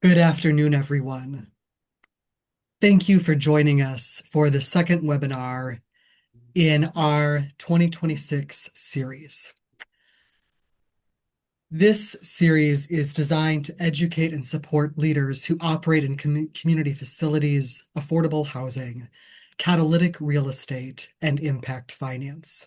Good afternoon, everyone. Thank you for joining us for the second webinar in our 2026 series. This series is designed to educate and support leaders who operate in community facilities, affordable housing, catalytic real estate, and impact finance.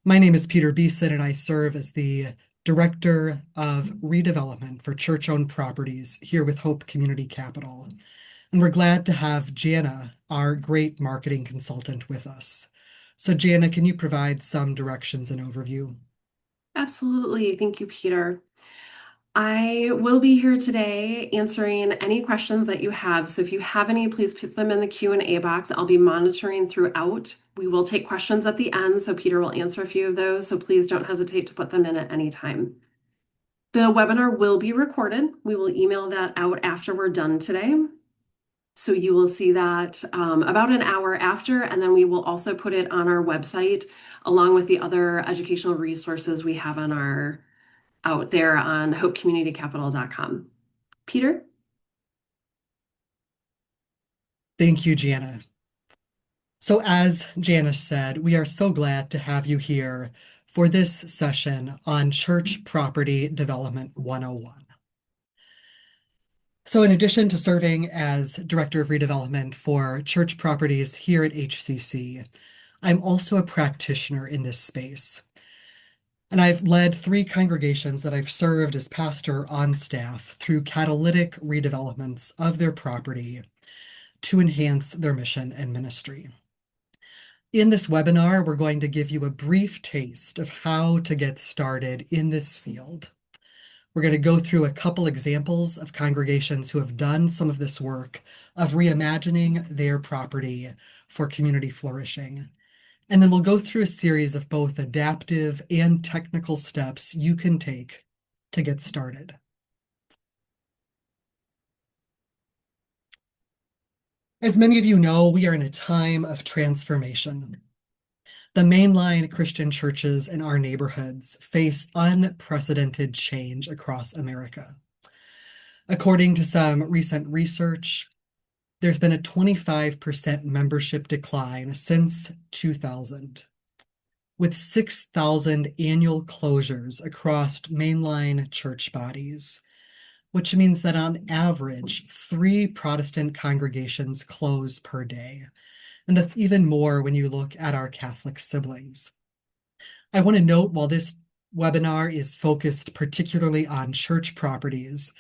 My name is Peter Beeson, and I serve as the Director of Redevelopment for church-owned properties here with Hope Community Capital. And we're glad to have Jana, our great marketing consultant, with us. So Jana, can you provide some directions and overview? Absolutely. Thank you, Peter. I will be here today answering any questions that you have. So if you have any, please put them in the Q&A box. I'll be monitoring throughout. We will take questions at the end, so Peter will answer a few of those. So please don't hesitate to put them in at any time. The webinar will be recorded. We will email that out after we're done today. So you will see that about an hour after, and then we will also put it on our website along with the other educational resources we have out there on hopecommunitycapital.com. Peter? Thank you, Jana. So as Jana said, we are so glad to have you here for this session on Church Property Development 101. So in addition to serving as Director of Redevelopment for church properties here at HCC, I'm also a practitioner in this space. And I've led 3 congregations that I've served as pastor on staff through catalytic redevelopments of their property to enhance their mission and ministry. In this webinar, we're going to give you a brief taste of how to get started in this field. We're going to go through a couple examples of congregations who have done some of this work of reimagining their property for community flourishing. And then we'll go through a series of both adaptive and technical steps you can take to get started. As many of you know, we are in a time of transformation. The mainline Christian churches in our neighborhoods face unprecedented change across America. According to some recent research, there's been a 25% membership decline since 2000, with 6,000 annual closures across mainline church bodies, which means that on average, 3 Protestant congregations close per day. And that's even more when you look at our Catholic siblings. I want to note, while this webinar is focused particularly on church properties,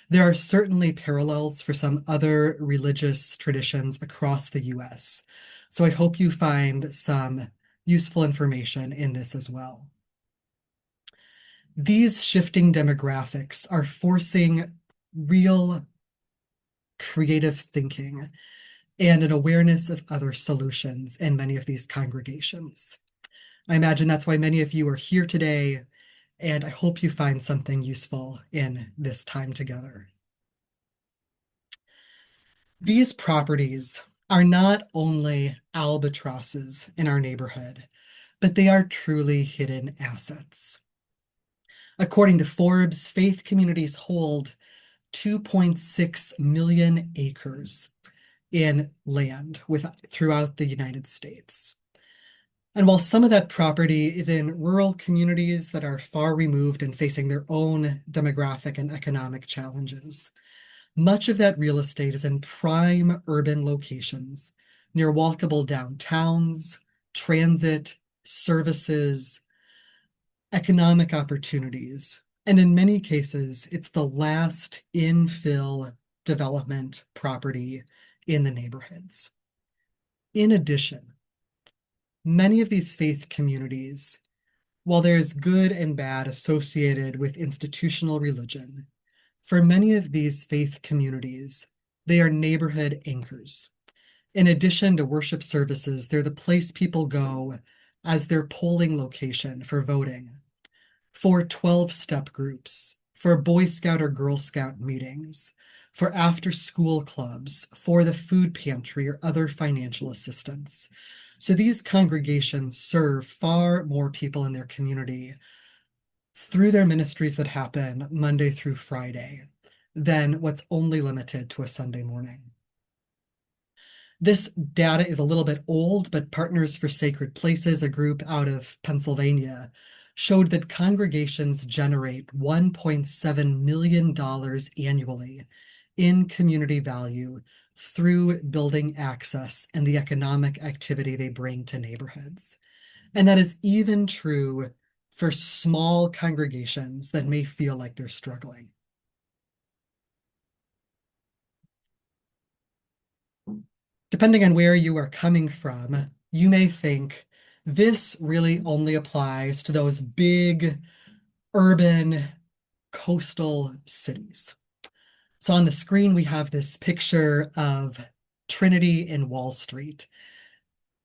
there are certainly parallels for some other religious traditions across the US. So I hope you find some useful information in this as well. These shifting demographics are forcing real creative thinking and an awareness of other solutions in many of these congregations. I imagine that's why many of you are here today, and I hope you find something useful in this time together. These properties are not only albatrosses in our neighborhood, but they are truly hidden assets. According to Forbes, faith communities hold 2.6 million acres in land throughout the United States. And while some of that property is in rural communities that are far removed and facing their own demographic and economic challenges, much of that real estate is in prime urban locations near walkable downtowns, transit, services, economic opportunities. And in many cases, it's the last infill development property in the neighborhoods. In addition, many of these faith communities, while there's good and bad associated with institutional religion, for many of these faith communities, they are neighborhood anchors. In addition to worship services, they're the place people go as their polling location for voting, for 12-step groups, for Boy Scout or Girl Scout meetings, for after-school clubs, for the food pantry or other financial assistance. So these congregations serve far more people in their community through their ministries that happen Monday through Friday than what's only limited to a Sunday morning. This data is a little bit old, but Partners for Sacred Places, a group out of Pennsylvania, showed that congregations generate $1.7 million annually in community value through building access and the economic activity they bring to neighborhoods. And that is even true for small congregations that may feel like they're struggling. Depending on where you are coming from, you may think this really only applies to those big urban coastal cities. So on the screen, we have this picture of Trinity in Wall Street,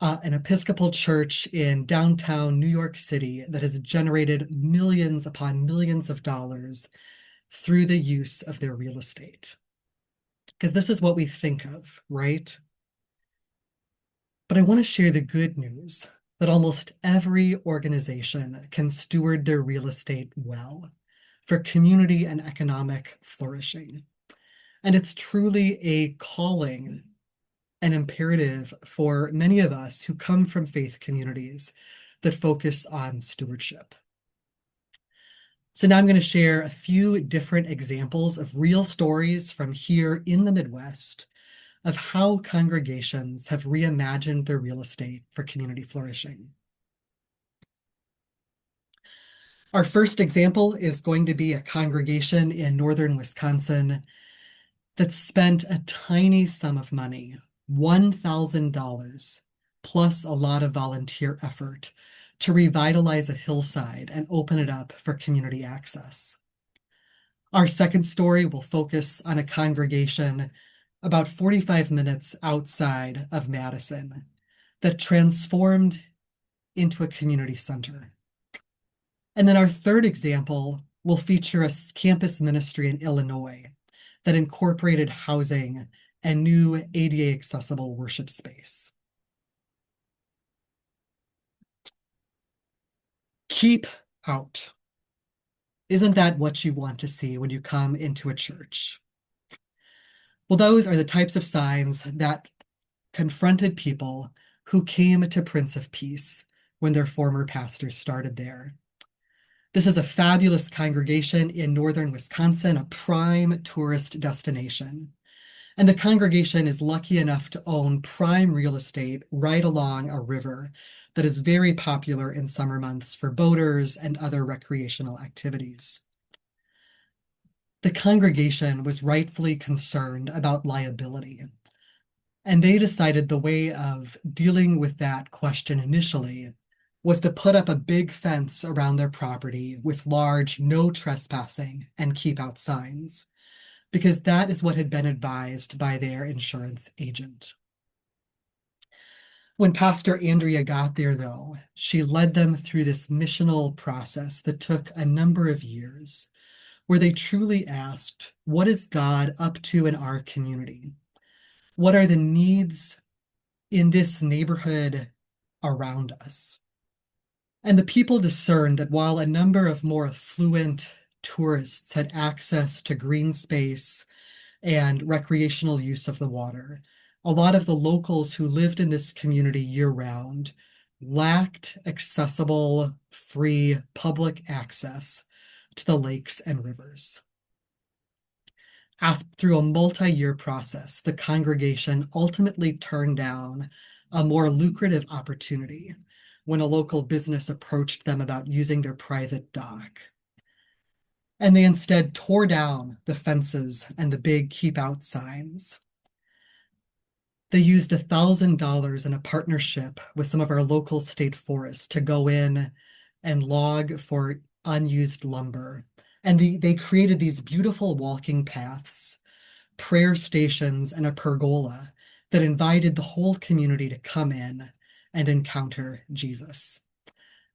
an Episcopal church in downtown New York City that has generated millions upon millions of dollars through the use of their real estate. Because this is what we think of, right? But I want to share the good news that almost every organization can steward their real estate well for community and economic flourishing. And it's truly a calling, an imperative for many of us who come from faith communities that focus on stewardship. So now I'm going to share a few different examples of real stories from here in the Midwest of how congregations have reimagined their real estate for community flourishing. Our first example is going to be a congregation in northern Wisconsin that spent a tiny sum of money, $1,000, plus a lot of volunteer effort to revitalize a hillside and open it up for community access. Our second story will focus on a congregation about 45 minutes outside of Madison that transformed into a community center. And then our third example will feature a campus ministry in Illinois that incorporated housing and new ADA accessible worship space. Keep out. Isn't that what you want to see when you come into a church? Well, those are the types of signs that confronted people who came to Prince of Peace when their former pastor started there. This is a fabulous congregation in northern Wisconsin, a prime tourist destination. And the congregation is lucky enough to own prime real estate right along a river that is very popular in summer months for boaters and other recreational activities. The congregation was rightfully concerned about liability, and they decided the way of dealing with that question initially was to put up a big fence around their property with large no trespassing and keep out signs, because that is what had been advised by their insurance agent. When Pastor Andrea got there, though, she led them through this missional process that took a number of years, where they truly asked, what is God up to in our community? What are the needs in this neighborhood around us? And the people discerned that while a number of more affluent tourists had access to green space and recreational use of the water, a lot of the locals who lived in this community year-round lacked accessible, free public access to the lakes and rivers. Through a multi-year process, the congregation ultimately turned down a more lucrative opportunity when a local business approached them about using their private dock. And they instead tore down the fences and the big keep out signs. They used $1,000 in a partnership with some of our local state forests to go in and log for unused lumber. And they created these beautiful walking paths, prayer stations, and a pergola that invited the whole community to come in and encounter Jesus.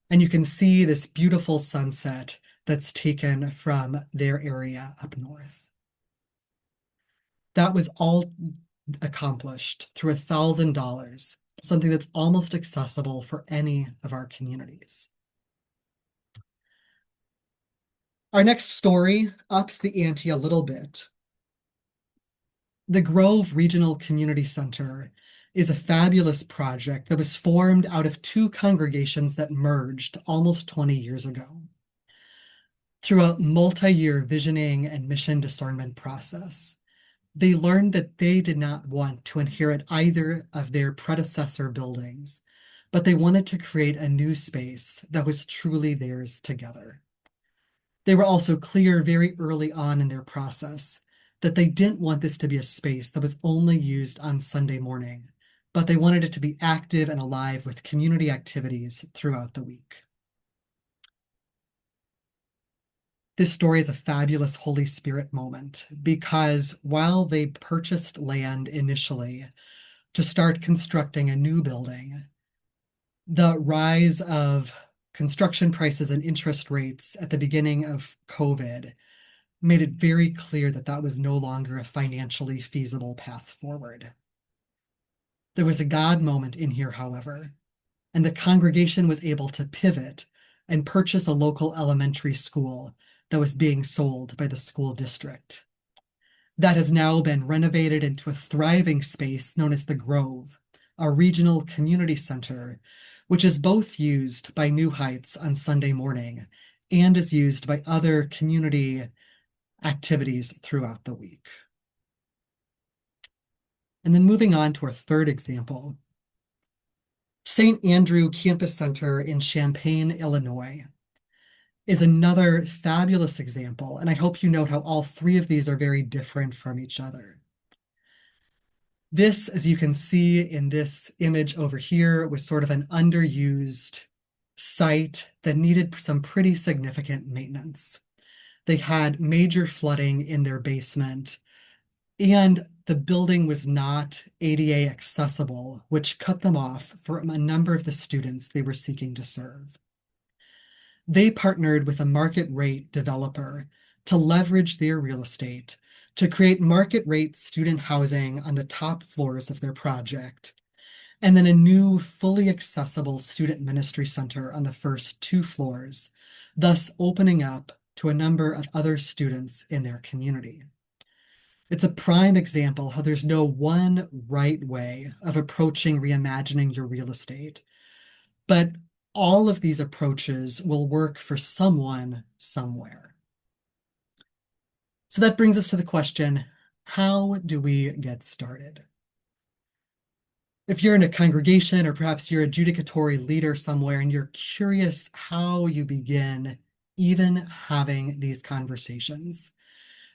And you can see this beautiful sunset that's taken from their area up north. That was all accomplished through $1,000, something that's almost accessible for any of our communities. Our next story ups the ante a little bit The Grove Regional Community Center is a fabulous project that was formed out of two congregations that merged almost 20 years ago. Through a multi-year visioning and mission discernment process, they learned that they did not want to inherit either of their predecessor buildings, but they wanted to create a new space that was truly theirs together. They were also clear very early on in their process that they didn't want this to be a space that was only used on Sunday morning, but they wanted it to be active and alive with community activities throughout the week. This story is a fabulous Holy Spirit moment because while they purchased land initially to start constructing a new building, the rise of construction prices and interest rates at the beginning of COVID made it very clear that that was no longer a financially feasible path forward. There was a God moment in here, however, and the congregation was able to pivot and purchase a local elementary school that was being sold by the school district. That has now been renovated into a thriving space known as the Grove, a regional community center, which is both used by New Heights on Sunday morning and is used by other community activities throughout the week. And then moving on to our third example, St. Andrew Campus Center in Champaign, Illinois, is another fabulous example, and I hope you note how all three of these are very different from each other. This, as you can see in this image over here, was sort of an underused site that needed some pretty significant maintenance. They had major flooding in their basement, and the building was not ADA accessible, which cut them off from a number of the students they were seeking to serve. They partnered with a market rate developer to leverage their real estate to create market rate student housing on the top floors of their project, and then a new fully accessible student ministry center on the first two floors, thus opening up to a number of other students in their community. It's a prime example how there's no one right way of approaching reimagining your real estate, but all of these approaches will work for someone somewhere. So that brings us to the question, how do we get started? If you're in a congregation or perhaps you're a judicatory leader somewhere and you're curious how you begin even having these conversations,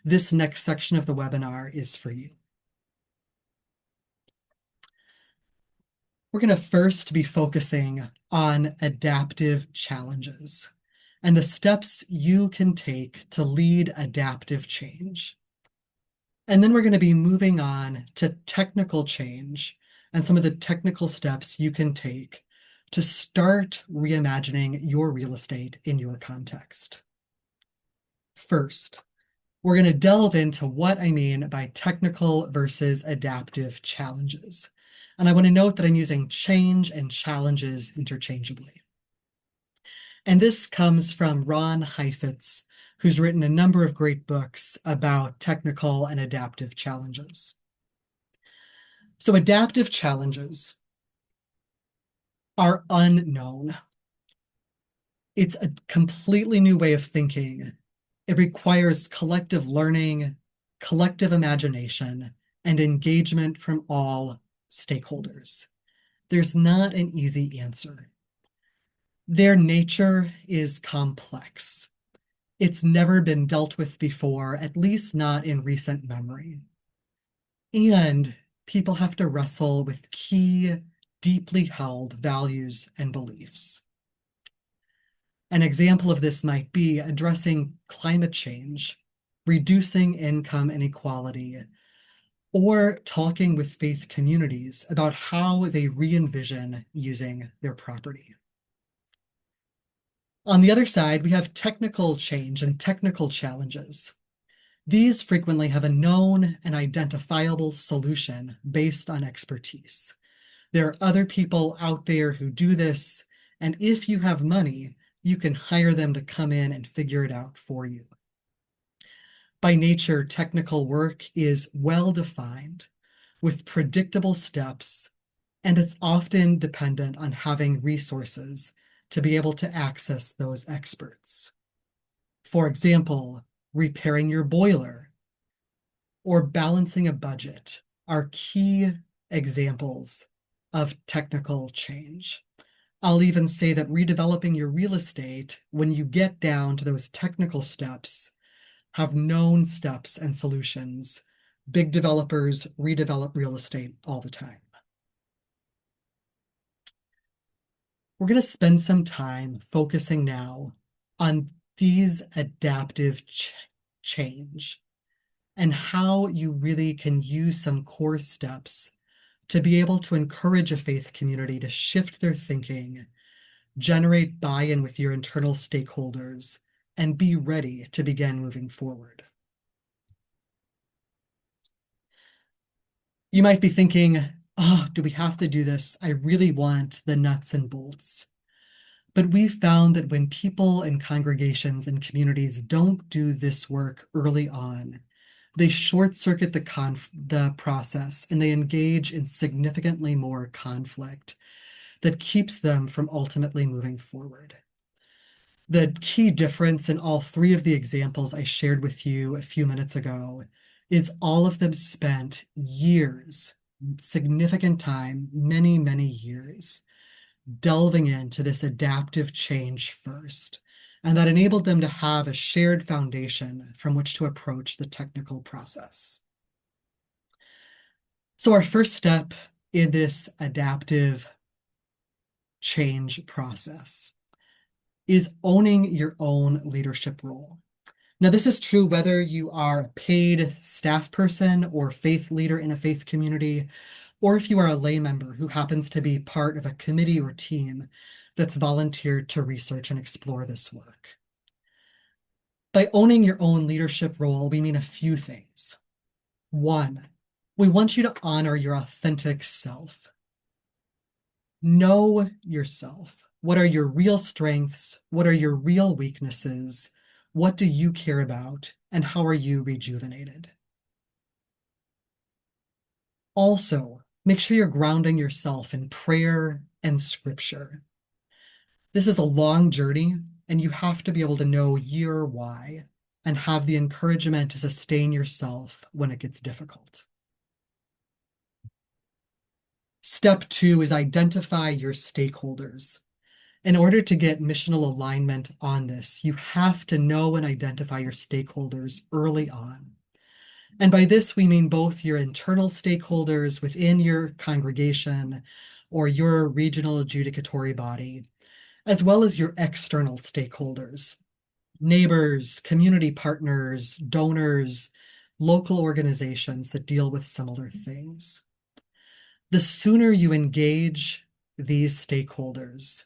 this next section of the webinar is for you. We're going to first be focusing on adaptive challenges and the steps you can take to lead adaptive change. And then we're going to be moving on to technical change and some of the technical steps you can take to start reimagining your real estate in your context. First, we're going to delve into what I mean by technical versus adaptive challenges. And I want to note that I'm using change and challenges interchangeably. And this comes from Ron Heifetz, who's written a number of great books about technical and adaptive challenges. So adaptive challenges are unknown. It's a completely new way of thinking. It requires collective learning, collective imagination, and engagement from all stakeholders. There's not an easy answer. Their nature is complex. It's never been dealt with before, at least not in recent memory. And people have to wrestle with key, deeply held values and beliefs. An example of this might be addressing climate change, reducing income inequality, or talking with faith communities about how they re-envision using their property. On the other side, we have technical change and technical challenges. These frequently have a known and identifiable solution based on expertise. There are other people out there who do this, and if you have money, you can hire them to come in and figure it out for you. By nature, technical work is well defined with predictable steps, and it's often dependent on having resources to be able to access those experts. For example, repairing your boiler or balancing a budget are key examples of technical change. I'll even say that redeveloping your real estate, when you get down to those technical steps, have known steps and solutions. Big developers redevelop real estate all the time. We're going to spend some time focusing now on these adaptive change and how you really can use some core steps to be able to encourage a faith community to shift their thinking, generate buy-in with your internal stakeholders, and be ready to begin moving forward. You might be thinking, oh, do we have to do this? I really want the nuts and bolts. But we've found that when people and congregations and communities don't do this work early on, they short circuit the process and they engage in significantly more conflict that keeps them from ultimately moving forward. The key difference in all three of the examples I shared with you a few minutes ago is all of them spent years, significant time, many, many years, delving into this adaptive change first. And that enabled them to have a shared foundation from which to approach the technical process. So our first step in this adaptive change process is owning your own leadership role. Now, this is true whether you are a paid staff person or faith leader in a faith community, or if you are a lay member who happens to be part of a committee or team that's volunteered to research and explore this work. By owning your own leadership role, we mean a few things. One, we want you to honor your authentic self. Know yourself. What are your real strengths? What are your real weaknesses? What do you care about? And how are you rejuvenated? Also, make sure you're grounding yourself in prayer and scripture. This is a long journey, and you have to be able to know your why and have the encouragement to sustain yourself when it gets difficult. Step 2 is identify your stakeholders. In order to get missional alignment on this, you have to know and identify your stakeholders early on. And by this, we mean both your internal stakeholders within your congregation or your regional adjudicatory body, as well as your external stakeholders, neighbors, community partners, donors, local organizations that deal with similar things. The sooner you engage these stakeholders,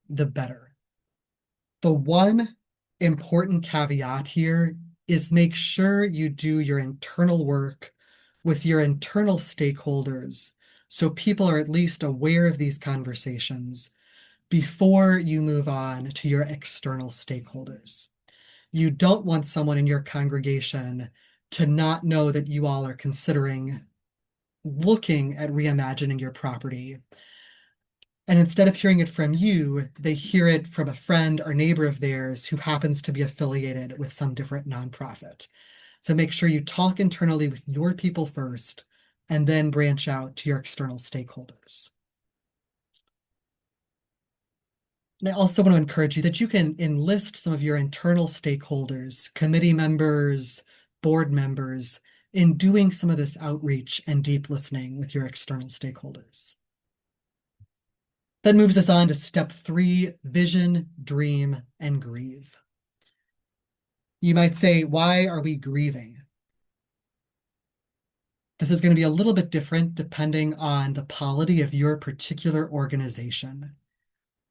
the better. The one important caveat here is make sure you do your internal work with your internal stakeholders so people are at least aware of these conversations before you move on to your external stakeholders. You don't want someone in your congregation to not know that you all are considering looking at reimagining your property. And instead of hearing it from you, they hear it from a friend or neighbor of theirs who happens to be affiliated with some different nonprofit. So make sure you talk internally with your people first and then branch out to your external stakeholders. And I also want to encourage you that you can enlist some of your internal stakeholders, committee members, board members, in doing some of this outreach and deep listening with your external stakeholders. That moves us on to step 3, vision, dream, and grieve. You might say, why are we grieving? This is going to be a little bit different depending on the polity of your particular organization.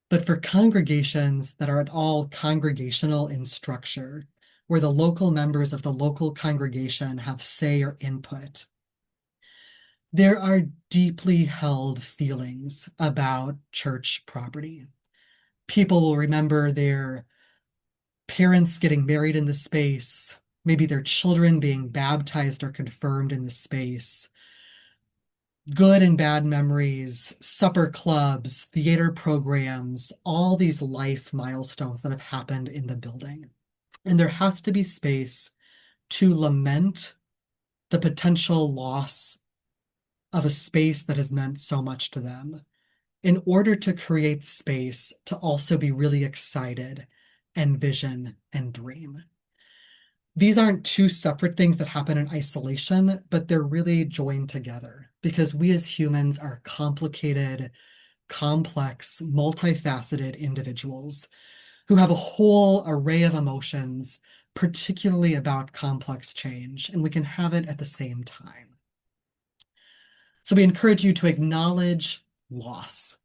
But for congregations that are at all congregational in structure, where the local members of the local congregation have say or input, there are deeply held feelings about church property. People will remember their parents getting married in the space, maybe their children being baptized or confirmed in the space, good and bad memories, supper clubs, theater programs, all these life milestones that have happened in the building. And there has to be space to lament the potential loss of a space that has meant so much to them in order to create space to also be really excited and vision and dream. These aren't two separate things that happen in isolation, but they're really joined together because we as humans are complicated, complex, multifaceted individuals who have a whole array of emotions, particularly about complex change, and we can have it at the same time. So we encourage you to acknowledge loss.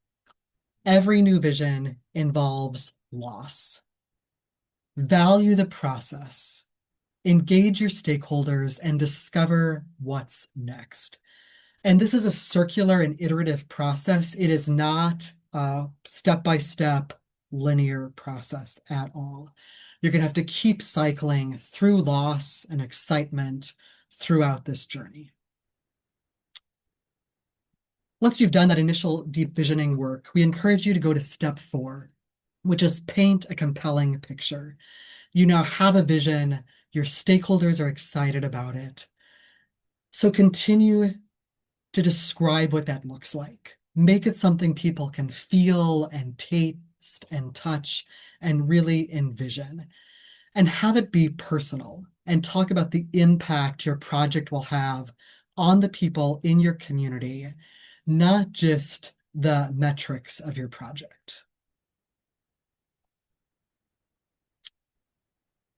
Every new vision involves loss. Value the process. Engage your stakeholders and discover what's next. And this is a circular and iterative process. It is not a step-by-step linear process at all. You're going to have to keep cycling through loss and excitement throughout this journey. Once you've done that initial deep visioning work, we encourage you to go to step 4, which is paint a compelling picture. You now have a vision, your stakeholders are excited about it. So continue to describe what that looks like. Make it something people can feel and taste and touch and really envision. And have it be personal and talk about the impact your project will have on the people in your community, not just the metrics of your project.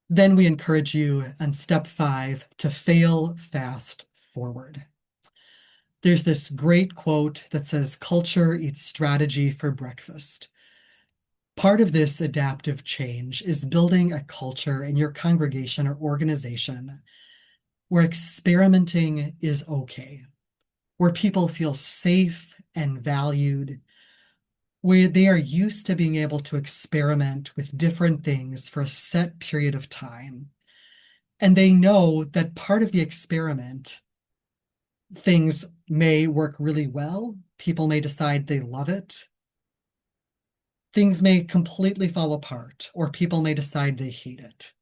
Then we encourage you on step 5 to fail fast forward. There's this great quote that says, "Culture eats strategy for breakfast." Part of this adaptive change is building a culture in your congregation or organization where experimenting is okay, where people feel safe and valued, where they are used to being able to experiment with different things for a set period of time. And they know that part of the experiment, things may work really well. People may decide they love it. Things may completely fall apart, or people may decide they hate it.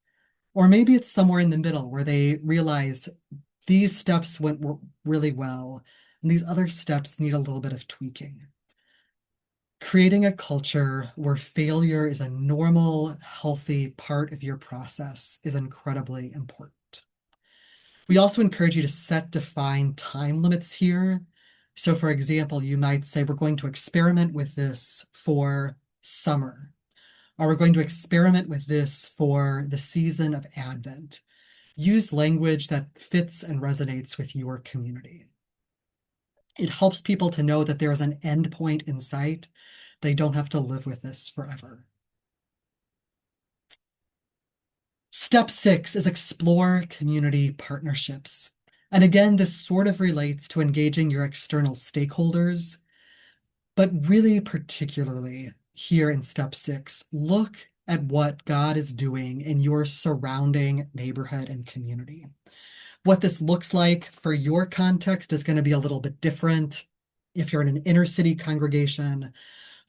Or maybe it's somewhere in the middle where they realize these steps went really well, and these other steps need a little bit of tweaking. Creating a culture where failure is a normal, healthy part of your process is incredibly important. We also encourage you to set defined time limits here. So for example, you might say, we're going to experiment with this for summer, or we're going to experiment with this for the season of Advent. Use language that fits and resonates with your community. It helps people to know that there is an end point in sight. They don't have to live with this forever. Step 6 is explore community partnerships. And again, this sort of relates to engaging your external stakeholders, but really particularly here in step 6, look at what God is doing in your surrounding neighborhood and community. What this looks like for your context is going to be a little bit different if you're in an inner city congregation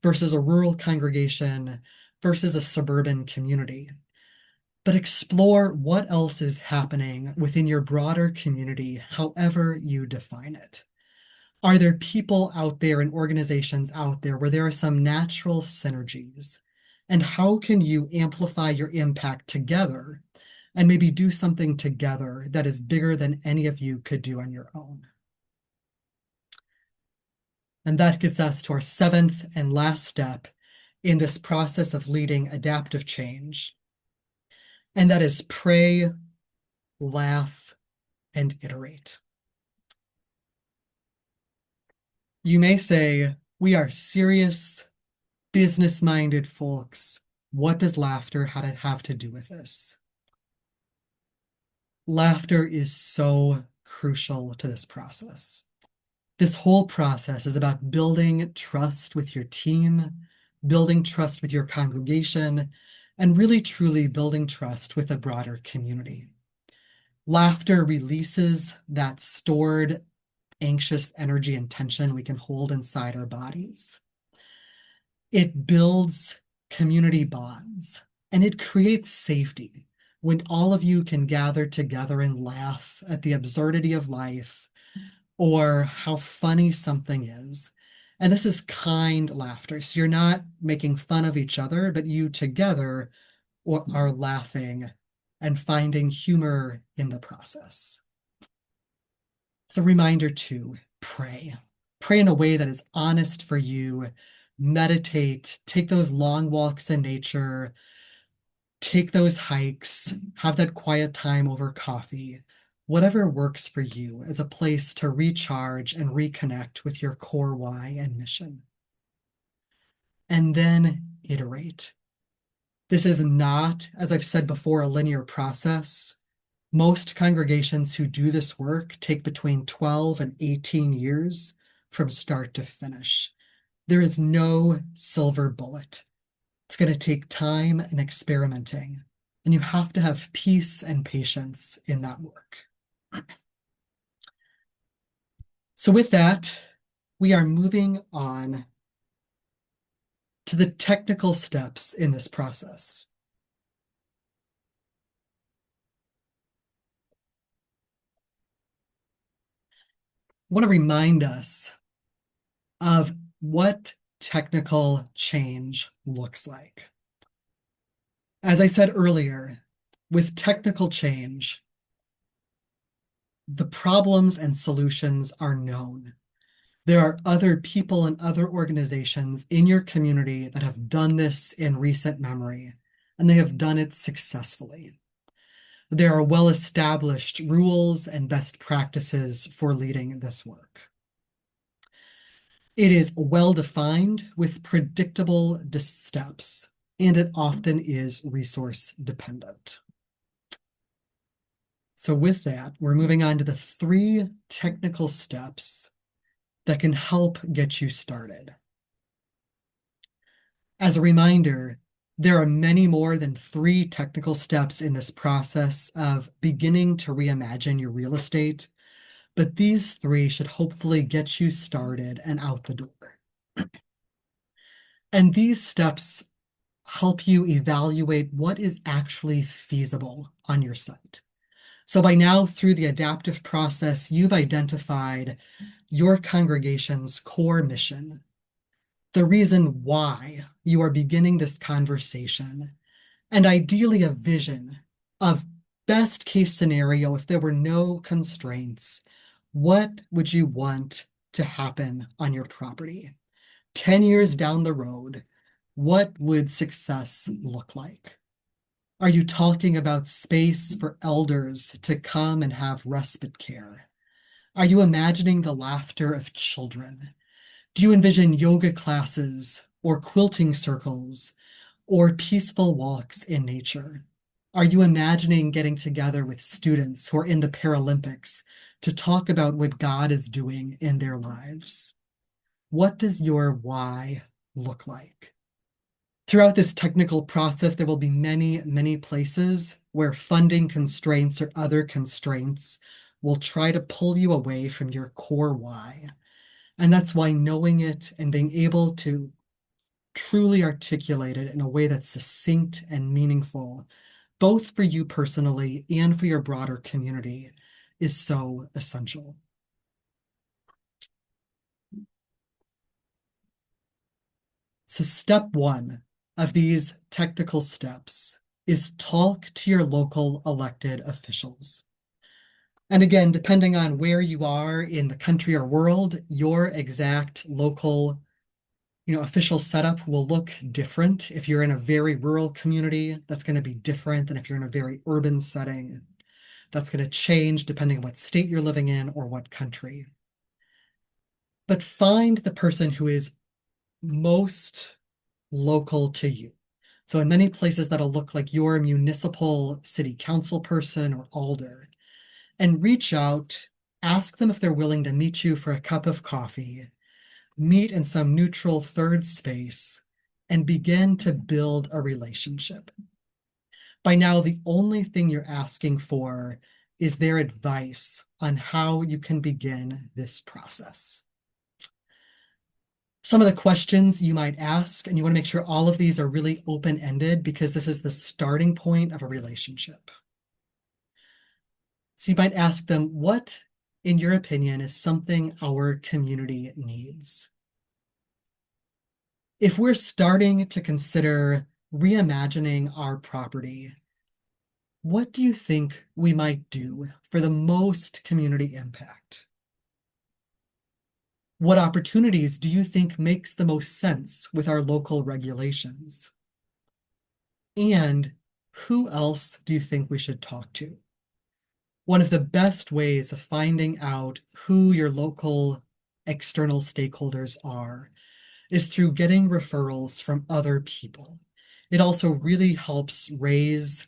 versus a rural congregation versus a suburban community. But explore what else is happening within your broader community, however you define it. Are there people out there and organizations out there where there are some natural synergies? And how can you amplify your impact together and maybe do something together that is bigger than any of you could do on your own? And that gets us to our 7th and last step in this process of leading adaptive change. And that is pray, laugh, and iterate. You may say, we are serious, business-minded folks. What does laughter have to do with this? Laughter is so crucial to this process. This whole process is about building trust with your team, building trust with your congregation, and really truly building trust with a broader community. Laughter releases that stored anxious energy and tension we can hold inside our bodies. It builds community bonds and it creates safety when all of you can gather together and laugh at the absurdity of life or how funny something is. And this is kind laughter. So you're not making fun of each other, but you together are laughing and finding humor in the process. It's a reminder to pray. Pray in a way that is honest for you. Meditate, take those long walks in nature, take those hikes, have that quiet time over coffee. Whatever works for you as a place to recharge and reconnect with your core why and mission. And then iterate. This is not, as I've said before, a linear process. Most congregations who do this work take between 12 and 18 years from start to finish. There is no silver bullet. It's going to take time and experimenting, and you have to have peace and patience in that work. So with that, we are moving on to the technical steps in this process. I want to remind us of what technical change looks like. As I said earlier, with technical change, the problems and solutions are known. There are other people and other organizations in your community that have done this in recent memory, and they have done it successfully. There are well-established rules and best practices for leading this work. It is well-defined with predictable steps, and it often is resource dependent. So with that, we're moving on to the 3 technical steps that can help get you started. As a reminder, there are many more than 3 technical steps in this process of beginning to reimagine your real estate, but these 3 should hopefully get you started and out the door. And these steps help you evaluate what is actually feasible on your site. So by now, through the adaptive process, you've identified your congregation's core mission, the reason why you are beginning this conversation, and ideally a vision of best case scenario if there were no constraints. What would you want to happen on your property? 10 years down the road, what would success look like? Are you talking about space for elders to come and have respite care? Are you imagining the laughter of children? Do you envision yoga classes or quilting circles or peaceful walks in nature? Are you imagining getting together with students who are in the Paralympics to talk about what God is doing in their lives? What does your why look like? Throughout this technical process, there will be many, many places where funding constraints or other constraints will try to pull you away from your core why. And that's why knowing it and being able to truly articulate it in a way that's succinct and meaningful, both for you personally and for your broader community, is so essential. So step 1 of these technical steps is talk to your local elected officials. And again, depending on where you are in the country or world, your exact local, official setup will look different. If you're in a very rural community, that's going to be different than if you're in a very urban setting. That's going to change depending on what state you're living in or what country. But find the person who is most local to you. So in many places, that'll look like your municipal city council person or alder. And reach out, ask them if they're willing to meet you for a cup of coffee, meet in some neutral third space, and begin to build a relationship. By now, the only thing you're asking for is their advice on how you can begin this process. Some of the questions you might ask, and you want to make sure all of these are really open-ended because this is the starting point of a relationship. So you might ask them, what, in your opinion, is something our community needs? If we're starting to consider reimagining our property, what do you think we might do for the most community impact? What opportunities do you think makes the most sense with our local regulations? And who else do you think we should talk to? One of the best ways of finding out who your local external stakeholders are is through getting referrals from other people. It also really helps raise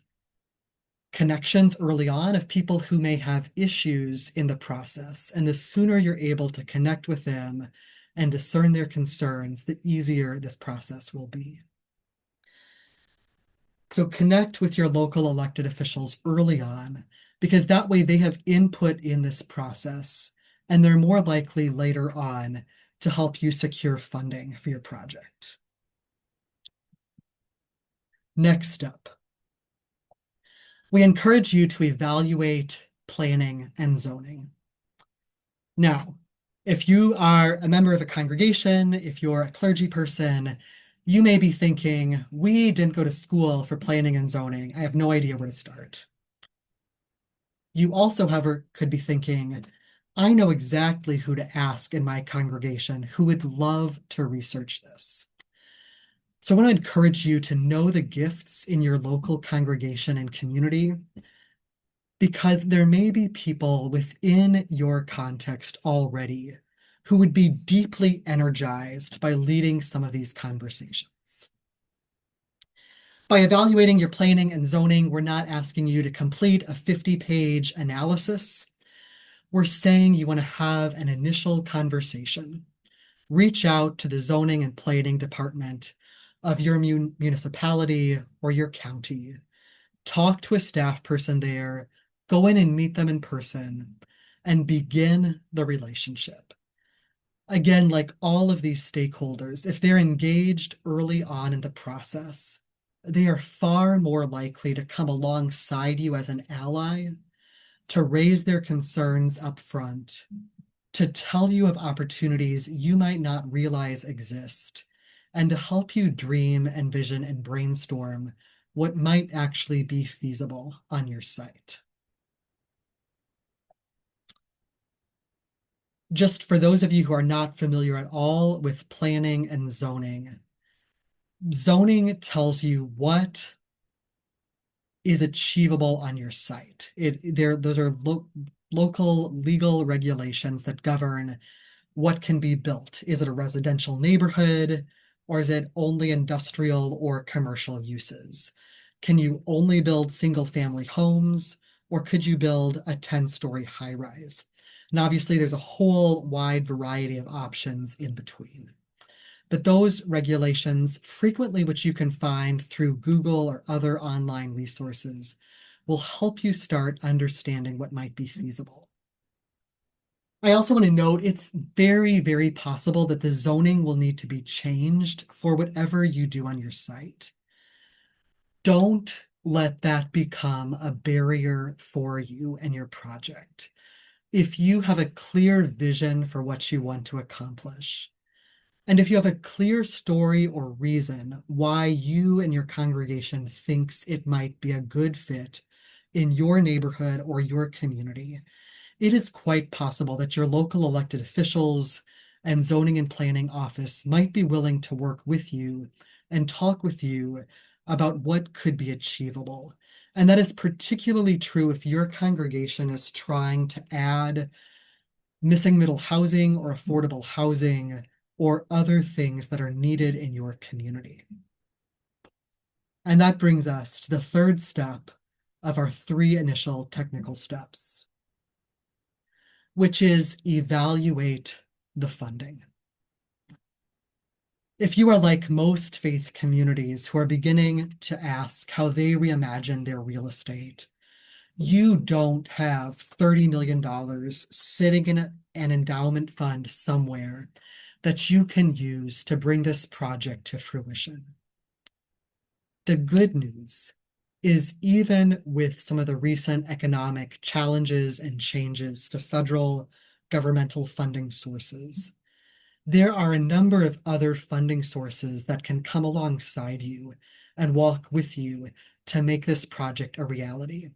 connections early on of people who may have issues in the process. And the sooner you're able to connect with them and discern their concerns, the easier this process will be. So connect with your local elected officials early on, because that way they have input in this process, and they're more likely later on to help you secure funding for your project. Next step. We encourage you to evaluate planning and zoning. Now, if you are a member of a congregation, if you're a clergy person, you may be thinking, we didn't go to school for planning and zoning. I have no idea where to start. You also, however, could be thinking, I know exactly who to ask in my congregation who would love to research this. So I want to encourage you to know the gifts in your local congregation and community, because there may be people within your context already who would be deeply energized by leading some of these conversations. By evaluating your planning and zoning, we're not asking you to complete a 50-page analysis. We're saying you want to have an initial conversation. Reach out to the zoning and planning department of your municipality or your county. Talk to a staff person there, go in and meet them in person, and begin the relationship. Again, like all of these stakeholders, if they're engaged early on in the process, they are far more likely to come alongside you as an ally, to raise their concerns up front, to tell you of opportunities you might not realize exist, and to help you dream, envision, and brainstorm what might actually be feasible on your site. Just for those of you who are not familiar at all with planning and zoning, zoning tells you what is achievable on your site. Those are local legal regulations that govern what can be built. Is it a residential neighborhood, or is it only industrial or commercial uses? Can you only build single-family homes, or could you build a 10-story high-rise? And obviously, there's a whole wide variety of options in between. But those regulations, frequently which you can find through Google or other online resources, will help you start understanding what might be feasible. I also want to note it's very, very possible that the zoning will need to be changed for whatever you do on your site. Don't let that become a barrier for you and your project. If you have a clear vision for what you want to accomplish, and if you have a clear story or reason why you and your congregation thinks it might be a good fit in your neighborhood or your community, it is quite possible that your local elected officials and zoning and planning office might be willing to work with you and talk with you about what could be achievable. And that is particularly true if your congregation is trying to add missing middle housing or affordable housing or other things that are needed in your community. And that brings us to the third step of our 3 initial technical steps, which is evaluate the funding. If you are like most faith communities who are beginning to ask how they reimagine their real estate, You don't have $30 million sitting in an endowment fund somewhere that you can use to bring this project to fruition. The good news is even with some of the recent economic challenges and changes to federal governmental funding sources, there are a number of other funding sources that can come alongside you and walk with you to make this project a reality.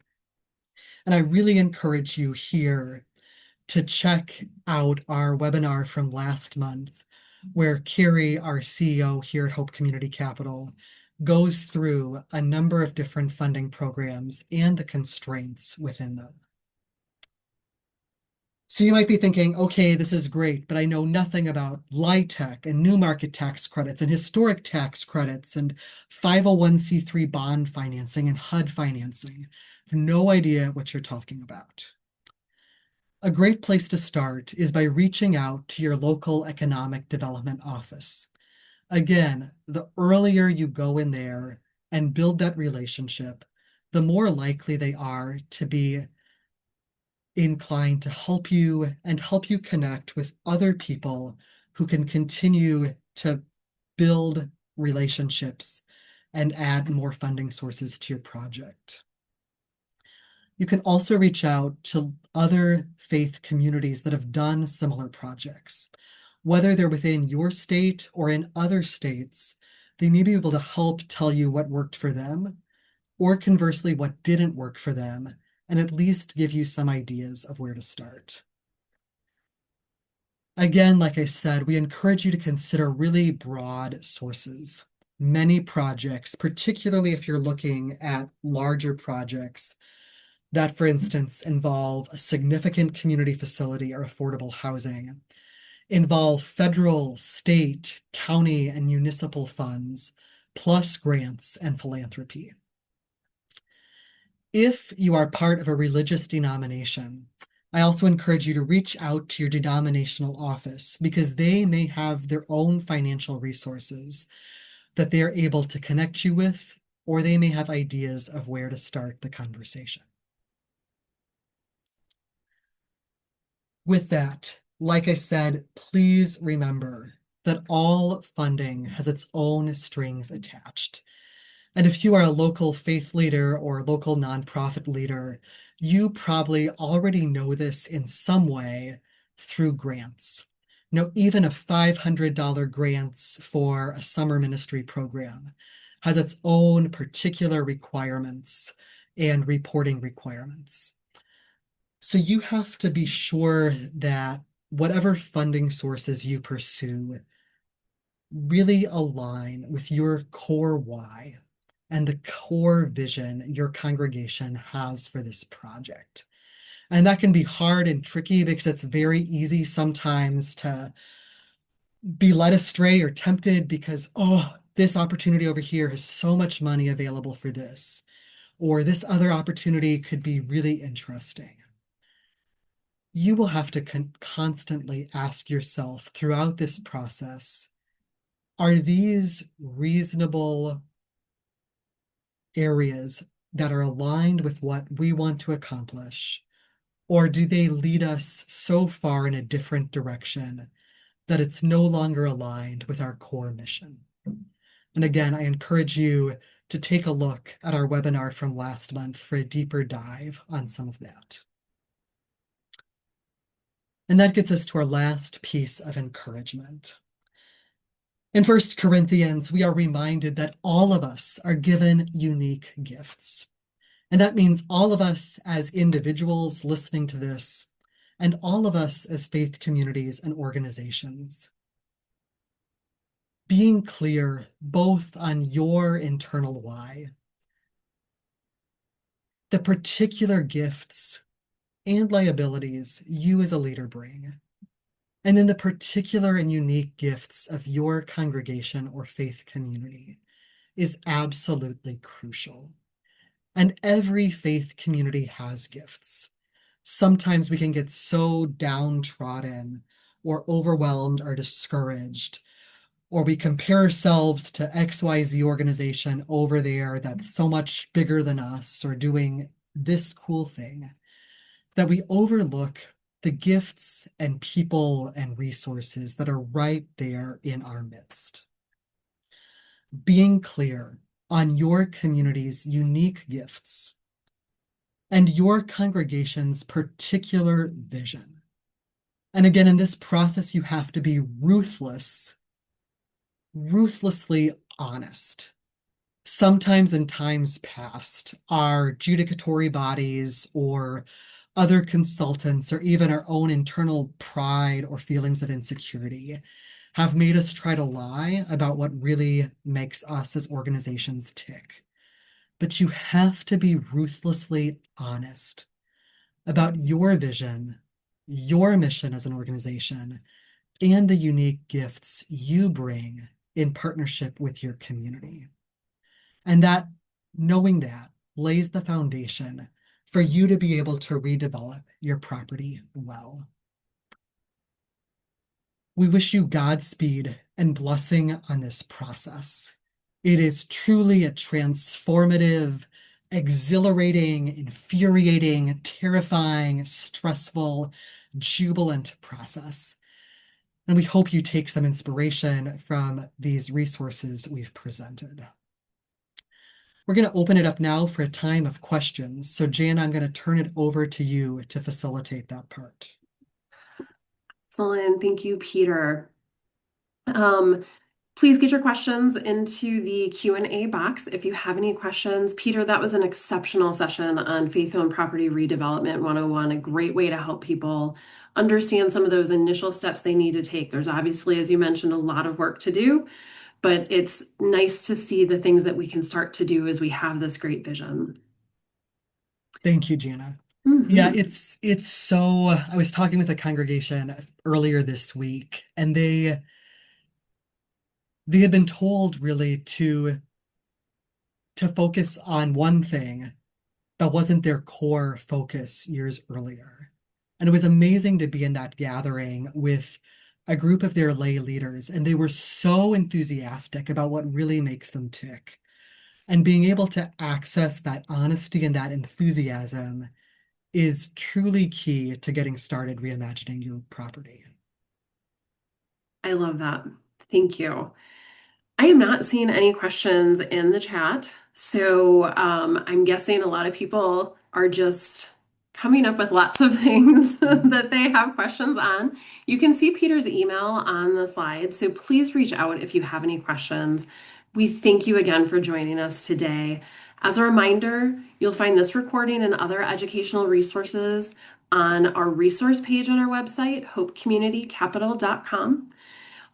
And I really encourage you here to check out our webinar from last month, where Carrie, our CEO here at Hope Community Capital, goes through a number of different funding programs and the constraints within them. So you might be thinking, okay, this is great, but I know nothing about LIHTC and new market tax credits and historic tax credits and 501c3 bond financing and HUD financing. I have no idea what you're talking about. A great place to start is by reaching out to your local economic development office. Again, the earlier you go in there and build that relationship, the more likely they are to be inclined to help you and help you connect with other people who can continue to build relationships and add more funding sources to your project. You can also reach out to other faith communities that have done similar projects. Whether they're within your state or in other states, they may be able to help tell you what worked for them, or conversely, what didn't work for them, and at least give you some ideas of where to start. Again, like I said, we encourage you to consider really broad sources. Many projects, particularly if you're looking at larger projects, that, for instance, involve a significant community facility or affordable housing, involve federal, state, county, and municipal funds, plus grants and philanthropy. If you are part of a religious denomination, I also encourage you to reach out to your denominational office because they may have their own financial resources that they are able to connect you with, or they may have ideas of where to start the conversation. With that, like I said, please remember that all funding has its own strings attached. And if you are a local faith leader or local nonprofit leader, you probably already know this in some way through grants. Even a $500 grants for a summer ministry program has its own particular requirements and reporting requirements. So you have to be sure that whatever funding sources you pursue really align with your core why and the core vision your congregation has for this project. And that can be hard and tricky because it's very easy sometimes to be led astray or tempted because, oh, this opportunity over here has so much money available for this, or this other opportunity could be really interesting. You will have to constantly ask yourself throughout this process, are these reasonable areas that are aligned with what we want to accomplish? Or do they lead us so far in a different direction that it's no longer aligned with our core mission? And again, I encourage you to take a look at our webinar from last month for a deeper dive on some of that. And that gets us to our last piece of encouragement. In 1 Corinthians, we are reminded that all of us are given unique gifts. And that means all of us as individuals listening to this, and all of us as faith communities and organizations. Being clear both on your internal why, the particular gifts and liabilities you as a leader bring, and then the particular and unique gifts of your congregation or faith community is absolutely crucial. And every faith community has gifts. Sometimes we can get so downtrodden or overwhelmed or discouraged, or we compare ourselves to XYZ organization over there that's so much bigger than us or doing this cool thing that we overlook the gifts and people and resources that are right there in our midst. Being clear on your community's unique gifts and your congregation's particular vision. And again, in this process, you have to be ruthlessly honest. Sometimes in times past, our judicatory bodies or other consultants or even our own internal pride or feelings of insecurity have made us try to lie about what really makes us as organizations tick. But you have to be ruthlessly honest about your vision, your mission as an organization, and the unique gifts you bring in partnership with your community. And that, knowing that, lays the foundation for you to be able to redevelop your property well. We wish you Godspeed and blessing on this process. It is truly a transformative, exhilarating, infuriating, terrifying, stressful, jubilant process. And we hope you take some inspiration from these resources we've presented. We're going to open it up now for a time of questions. So Jan, I'm going to turn it over to you to facilitate that part. Excellent. Thank you, Peter. Um, Please get your questions into the Q&A box if you have any questions. Peter, that was an exceptional session on faith-owned property redevelopment 101, a great way to help people understand some of those initial steps they need to take. There's obviously, as you mentioned, a lot of work to do, but it's nice to see the things that we can start to do as we have this great vision. Thank you, Jana. Yeah, Mhm. it's so, I was talking with a congregation earlier this week, and they had been told really to focus on one thing that wasn't their core focus years earlier. And it was amazing to be in that gathering with a group of their lay leaders, and they were so enthusiastic about what really makes them tick. And being able to access that honesty and that enthusiasm is truly key to getting started reimagining your property. I love that. Thank you. I am not seeing any questions in the chat. So I'm guessing a lot of people are just coming up with lots of things that they have questions on. You can see Peter's email on the slide. So please reach out if you have any questions. We thank you again for joining us today. As a reminder, you'll find this recording and other educational resources on our resource page on our website, hopecommunitycapital.com.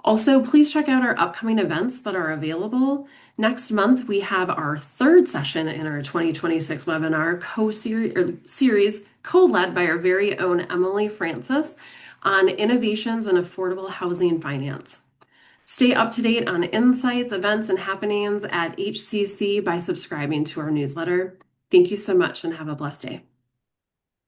Also, please check out our upcoming events that are available. Next month, we have our third session in our 2026 webinar series co-led by our very own Emily Francis on innovations in affordable housing finance. Stay up to date on insights, events, and happenings at HCC by subscribing to our newsletter. Thank you so much and have a blessed day.